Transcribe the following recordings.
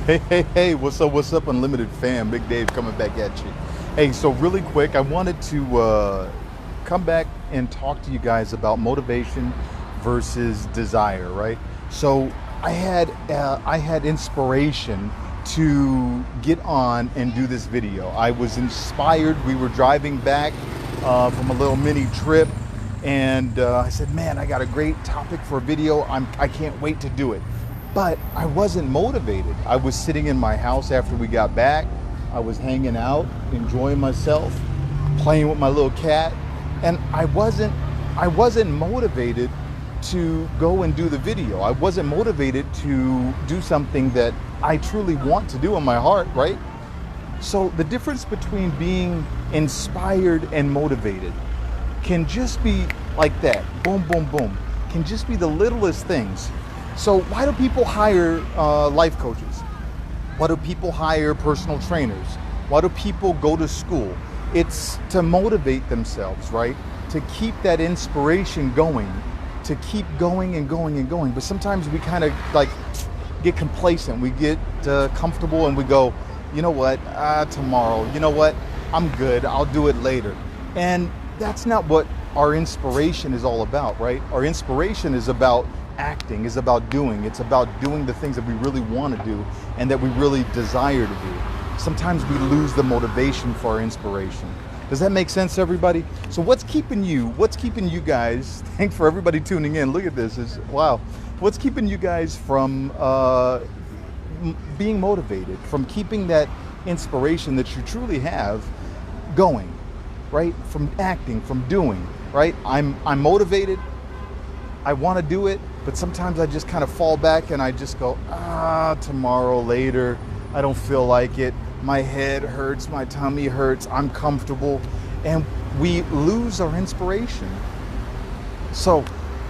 Hey, what's up, Unlimited fam? Big Dave coming back at you. Hey, so really quick, I wanted to come back and talk to you guys about motivation versus desire, right? So I had inspiration to get on and do this video. I was inspired. We were driving back from a little mini trip, and I said, man, I got a great topic for a video. I can't wait to do it. But I wasn't motivated. I was sitting in my house after we got back. I was hanging out, enjoying myself, playing with my little cat, and I wasn't motivated to go and do the video. I wasn't motivated to do something that I truly want to do in my heart, right? So the difference between being inspired and motivated can just be like that, boom, boom, boom, can just be the littlest things. So why do people hire life coaches? Why do people hire personal trainers? Why do people go to school? It's to motivate themselves, right? To keep that inspiration going, to keep going and going and going. But sometimes we kind of like get complacent. We get comfortable and we go, you know what, tomorrow, you know what, I'm good, I'll do it later. And that's not what our inspiration is all about, right? Our inspiration is about acting, is about doing. It's about doing the things that we really want to do and that we really desire to do. Sometimes we lose the motivation for our inspiration. Does that make sense, everybody? So what's keeping you guys, thanks for everybody tuning in, look at this, wow. What's keeping you guys from being motivated, from keeping that inspiration that you truly have going, right? From acting, from doing, right? I'm motivated, I want to do it, but sometimes I just kind of fall back and I just go, tomorrow, later, I don't feel like it, my head hurts, my tummy hurts, I'm comfortable, and we lose our inspiration. So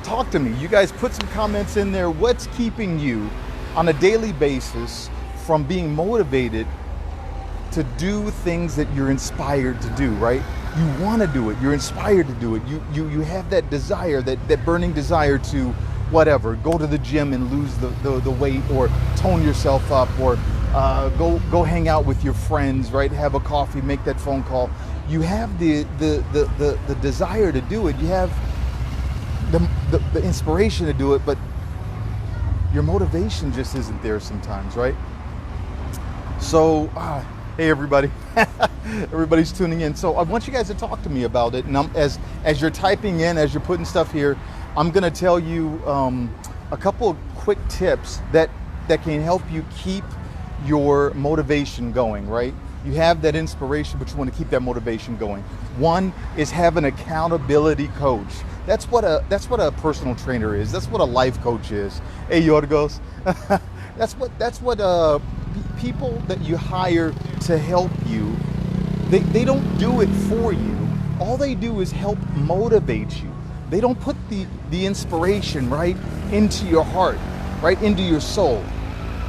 talk to me, you guys, put some comments in there. What's keeping you on a daily basis from being motivated to do things that you're inspired to do, right? You want to do it, you're inspired to do it, you have that desire, that burning desire to whatever, go to the gym and lose the weight, or tone yourself up, or go hang out with your friends, right? Have a coffee, make that phone call. You have the desire to do it, you have the inspiration to do it, but your motivation just isn't there sometimes, right? So hey everybody, everybody's tuning in. So I want you guys to talk to me about it. And as you're typing in, as you're putting stuff here, I'm gonna tell you a couple of quick tips that can help you keep your motivation going, right? You have that inspiration, but you want to keep that motivation going. One is have an accountability coach. That's what a personal trainer is. That's what a life coach is. Hey Yorgos. That's what people that you hire to help you, they don't do it for you. All they do is help motivate you. They don't put the inspiration right into your heart, right into your soul.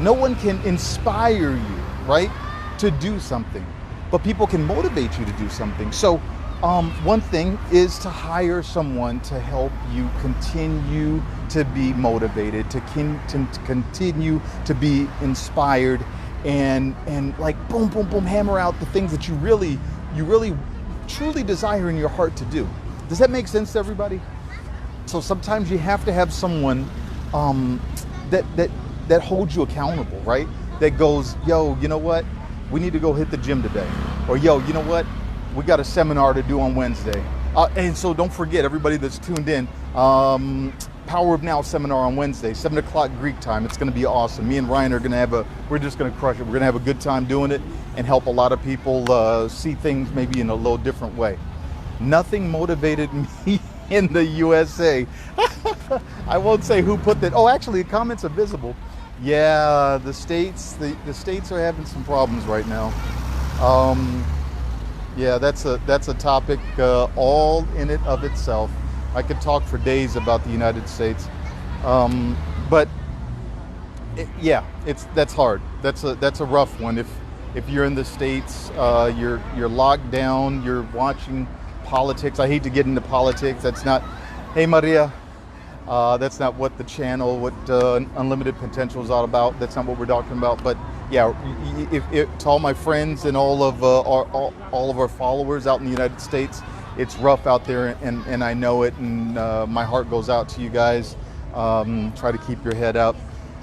No one can inspire you, right, to do something, but people can motivate you to do something. So one thing is to hire someone to help you continue to be motivated, to continue to be inspired, and like boom, boom, boom, hammer out the things that you really truly desire in your heart to do. Does that make sense to everybody? So sometimes you have to have someone that holds you accountable, right? That goes, yo, you know what? We need to go hit the gym today. Or yo, you know what? We got a seminar to do on Wednesday. And so don't forget, everybody that's tuned in, Power of Now seminar on Wednesday, 7 o'clock Greek time. It's gonna be awesome. Me and Ryan are gonna we're just gonna crush it. We're gonna have a good time doing it and help a lot of people see things maybe in a little different way. Nothing motivated me in the USA. I won't say who put that. Oh, actually, the comments are visible. Yeah, the states are having some problems right now. Yeah, that's a topic all in it of itself. I could talk for days about the United States, but that's hard. That's a rough one. If you're in the States, you're locked down. You're watching politics. I hate to get into politics. That's not. Hey Maria, that's not what the channel, what Unlimited Potential is all about. That's not what we're talking about. But yeah, to all my friends and all of all of our followers out in the United States, it's rough out there, and I know it, and my heart goes out to you guys. Try to keep your head up.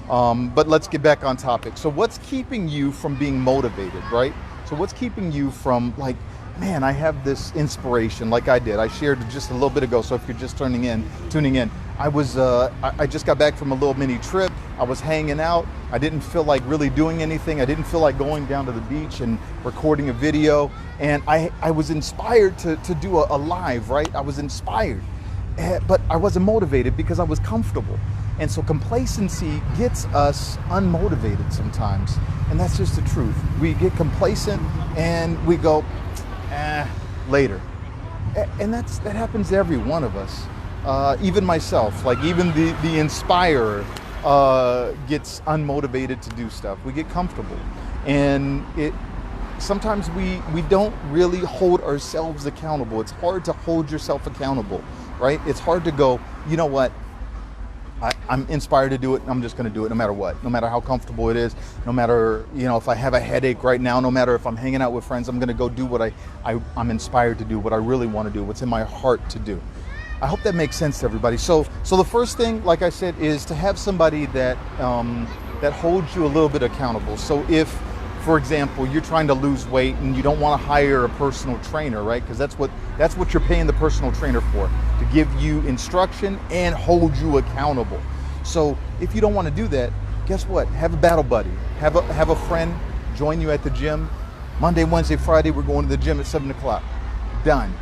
But let's get back on topic. So what's keeping you from being motivated, right? So what's keeping you from, like, man, I have this inspiration, like I did. I shared just a little bit ago. So if you're just tuning in, I just got back from a little mini trip. I was hanging out. I didn't feel like really doing anything. I didn't feel like going down to the beach and recording a video. And I was inspired to do a live, right? I was inspired, but I wasn't motivated because I was comfortable. And so complacency gets us unmotivated sometimes. And that's just the truth. We get complacent and we go, later. And that happens to every one of us. Even myself, like even the inspirer gets unmotivated to do stuff. We get comfortable. And sometimes we don't really hold ourselves accountable. It's hard to hold yourself accountable, right? It's hard to go, you know what? I'm inspired to do it, and I'm just going to do it no matter what, no matter how comfortable it is, no matter, if I have a headache right now, no matter if I'm hanging out with friends, I'm going to go do what I'm inspired to do, what I really want to do, what's in my heart to do. I hope that makes sense to everybody. So the first thing, like I said, is to have somebody that holds you a little bit accountable. So if, for example, you're trying to lose weight and you don't want to hire a personal trainer, right? Because that's what you're paying the personal trainer for, to give you instruction and hold you accountable. So if you don't want to do that, guess what? Have a battle buddy. Have a friend join you at the gym. Monday, Wednesday, Friday, we're going to the gym at 7 o'clock. Done.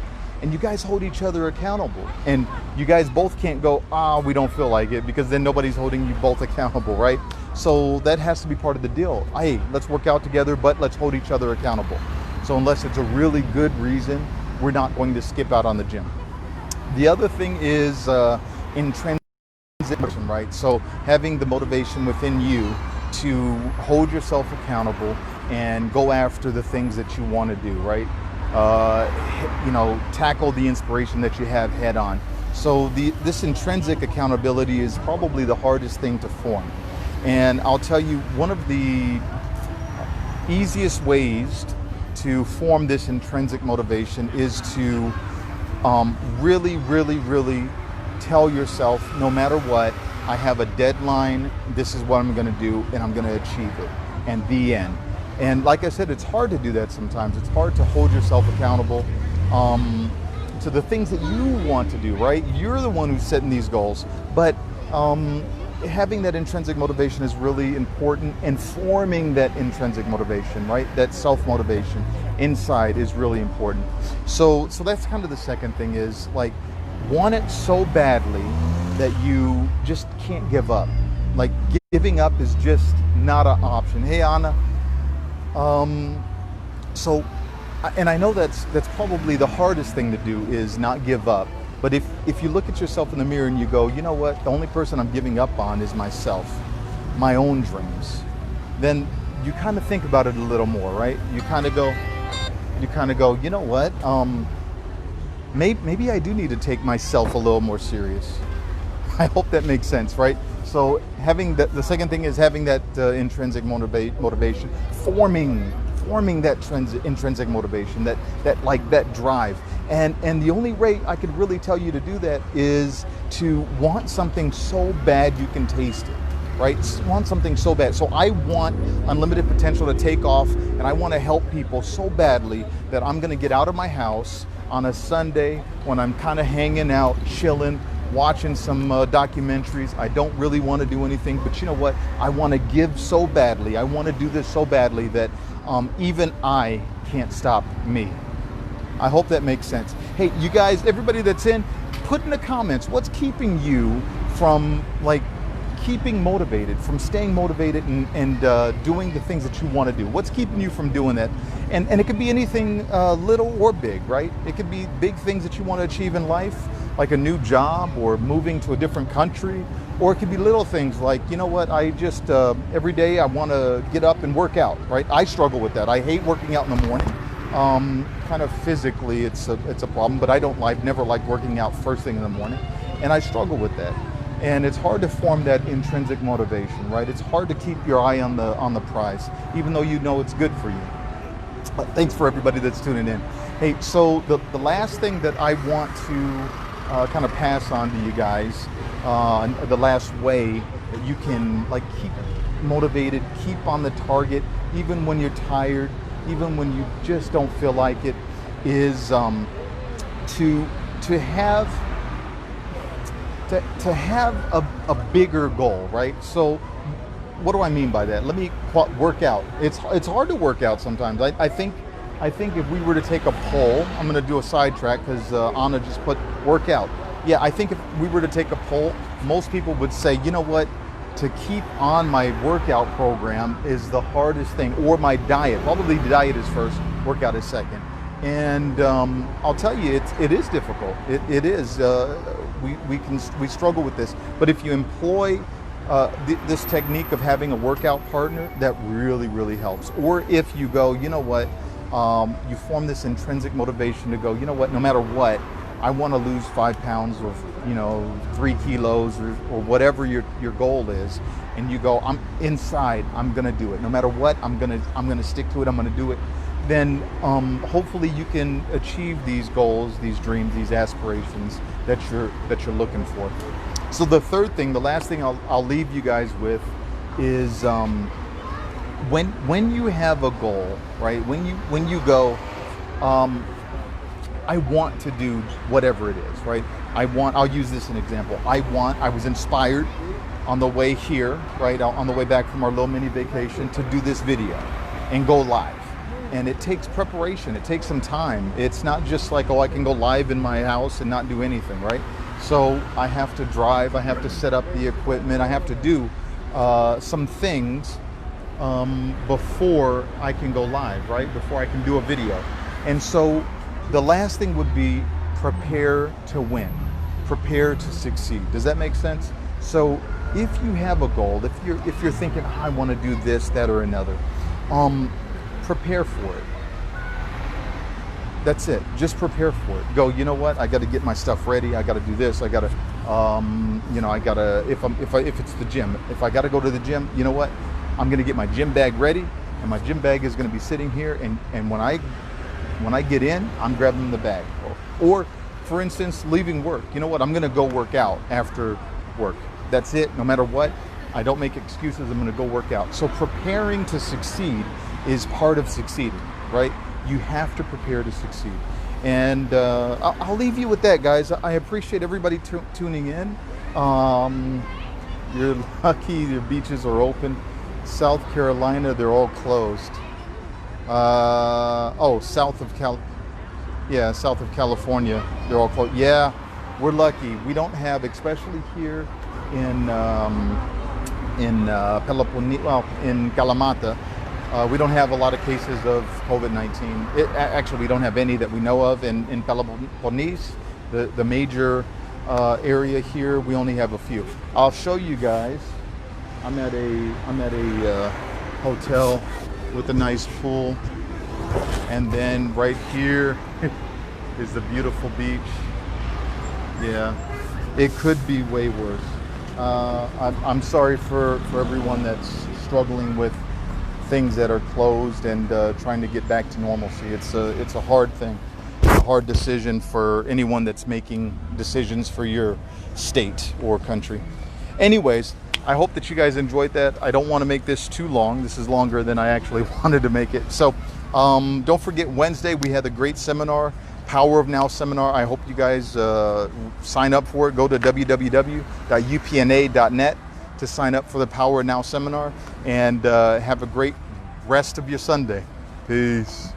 And you guys hold each other accountable. And you guys both can't go, we don't feel like it, because then nobody's holding you both accountable, right? So that has to be part of the deal. Hey, let's work out together, but let's hold each other accountable. So unless it's a really good reason, we're not going to skip out on the gym. The other thing is intrinsic motivation, right? So having the motivation within you to hold yourself accountable and go after the things that you want to do, right? Tackle the inspiration that you have head on. So this intrinsic accountability is probably the hardest thing to form. And I'll tell you, one of the easiest ways to form this intrinsic motivation is to really, really, really tell yourself, no matter what, I have a deadline, this is what I'm going to do, and I'm going to achieve it, and the end. And like I said, it's hard to do that sometimes. It's hard to hold yourself accountable to the things that you want to do, right? You're the one who's setting these goals, but having that intrinsic motivation is really important, and forming that intrinsic motivation, right? That self-motivation inside is really important. So that's kind of the second thing, is like, want it so badly that you just can't give up. Like, giving up is just not an option. Hey, Anna. And I know that's probably the hardest thing to do, is not give up. But if you look at yourself in the mirror and you go, you know what, the only person I'm giving up on is myself, my own dreams, then you kind of think about it a little more, right? You kind of go, you know what, maybe I do need to take myself a little more serious. I hope that makes sense, right? So having the second thing is having that intrinsic motivation, forming that intrinsic motivation, that drive. And the only way I could really tell you to do that is to want something so bad you can taste it, right? Want something so bad. So I want unlimited potential to take off, and I want to help people so badly that I'm going to get out of my house on a Sunday when I'm kind of hanging out, chilling, watching some documentaries. I don't really want to do anything, but you know what? I want to give so badly. I want to do this so badly that even I can't stop me. I hope that makes sense. Hey, you guys, everybody that's in, put in the comments, what's keeping you from keeping motivated, from staying motivated and doing the things that you want to do? What's keeping you from doing that? And it could be anything little or big, right? It could be big things that you want to achieve in life, like a new job or moving to a different country, or it could be little things like, you know what, I just every day I want to get up and work out, right? I struggle with that. I hate working out in the morning. Kind of physically it's a problem, but I've never liked working out first thing in the morning, and I struggle with that. And it's hard to form that intrinsic motivation, right? It's hard to keep your eye on the prize, even though you know it's good for you. But thanks for everybody that's tuning in. Hey, so the last thing that I want to kind of pass on to you guys, the last way that you can like keep motivated, keep on the target, even when you're tired, even when you just don't feel like it, is to have a bigger goal, right? So what do I mean by that? Let me work out. It's hard to work out sometimes. I think if we were to take a poll, I'm going to do a sidetrack because Anna just put workout. Yeah, I think if we were to take a poll, most people would say, you know what, to keep on my workout program is the hardest thing, or my diet. Probably the diet is first, workout is second. And I'll tell you, it is difficult. It is. We struggle with this. But if you employ this technique of having a workout partner, that really, really helps. Or if you go, you know what, you form this intrinsic motivation to go, you know what, no matter what, I want to lose 5 pounds or 3 kilos or whatever your goal is, and you go, I'm inside, I'm gonna do it. No matter what, I'm gonna stick to it. I'm gonna do it. Then hopefully you can achieve these goals, these dreams, these aspirations that you're looking for. So the third thing, the last thing I'll leave you guys with is when you have a goal, right? When you go, I want to do whatever it is, right? I'll use this as an example. I was inspired on the way here, right? On the way back from our little mini vacation to do this video and go live. And it takes preparation, it takes some time. It's not just like, oh, I can go live in my house and not do anything, right? So I have to drive, I have to set up the equipment, I have to do some things before I can go live, right? Before I can do a video. And so the last thing would be prepare to win, prepare to succeed. Does that make sense? So if you have a goal, if you're thinking, I want to do this, that, or another, prepare for it. That's it. Just prepare for it. Go, you know what? I got to get my stuff ready. I got to do this. I got to, I got to, if it's the gym, if I got to go to the gym, you know what? I'm going to get my gym bag ready, and my gym bag is going to be sitting here. And when I get in, I'm grabbing the bag. Or for instance, leaving work. You know what? I'm going to go work out after work. That's it. No matter what, I don't make excuses. I'm going to go work out. So preparing to succeed is part of succeeding, right? You have to prepare to succeed. And I'll leave you with that, guys. I appreciate everybody tuning in. You're lucky your beaches are open. South Carolina, they're all closed. South of California, they're all closed. Yeah, we're lucky. We don't have, especially here in Peloponnese, in Kalamata, we don't have a lot of cases of COVID-19. Actually, we don't have any that we know of in Peloponnese, the major area here. We only have a few. I'll show you guys. I'm at a hotel with a nice pool, and then right here is the beautiful beach. Yeah, it could be way worse. I'm sorry for everyone that's struggling with things that are closed and trying to get back to normalcy. It's a hard thing, a hard decision for anyone that's making decisions for your state or country. Anyways, I hope that you guys enjoyed that. I don't want to make this too long. This is longer than I actually wanted to make it. So don't forget, Wednesday we had a great seminar, Power of Now seminar. I hope you guys sign up for it. Go to www.upna.net to sign up for the Power of Now seminar, and have a great rest of your Sunday. Peace.